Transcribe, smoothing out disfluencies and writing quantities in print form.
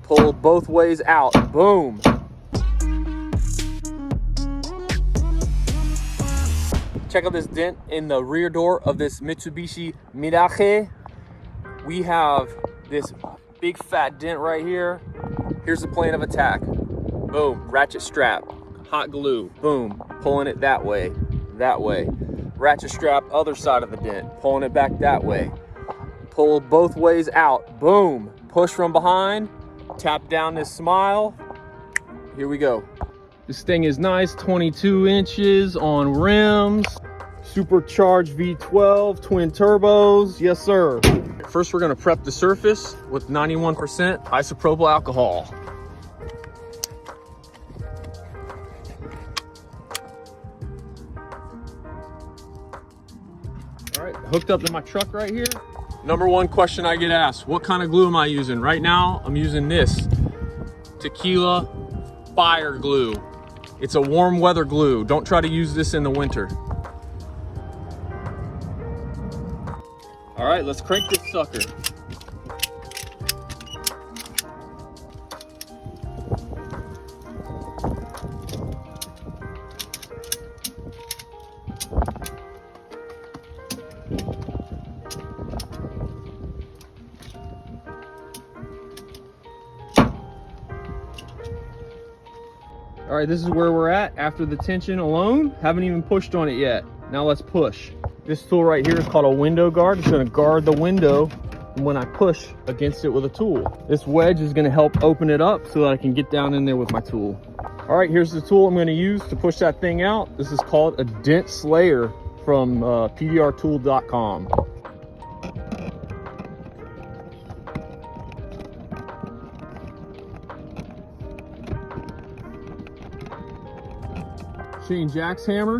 Pull both ways out. Boom. Check out this dent in the rear door of this Mitsubishi Mirage. We have this big fat dent right here. Here's the plan of attack. Boom, ratchet strap, hot glue, boom, pulling it that way, ratchet strap, other side of the dent, pulling it back that way. Pull both ways out, boom, push from behind, tap down this smile. Here we go. This thing is nice, 22 inches on rims, supercharged V12, twin turbos, yes sir. First we're gonna prep the surface with 91% isopropyl alcohol. All right, hooked up to my truck right here. Number one question I get asked, what kind of glue am I using? Right now, I'm using this Tequila Fire Glue. It's a warm weather glue. Don't try to use this in the winter. All right, let's crank this sucker. All right, this is where we're at after the tension alone. Haven't even pushed on it yet. Now let's push. This tool right here is called a window guard. It's gonna guard the window when I push against it with a tool. This wedge is gonna help open it up so that I can get down in there with my tool. All right, here's the tool I'm gonna use to push that thing out. This is called a Dent Slayer from pdrtool.com. Jack's hammer.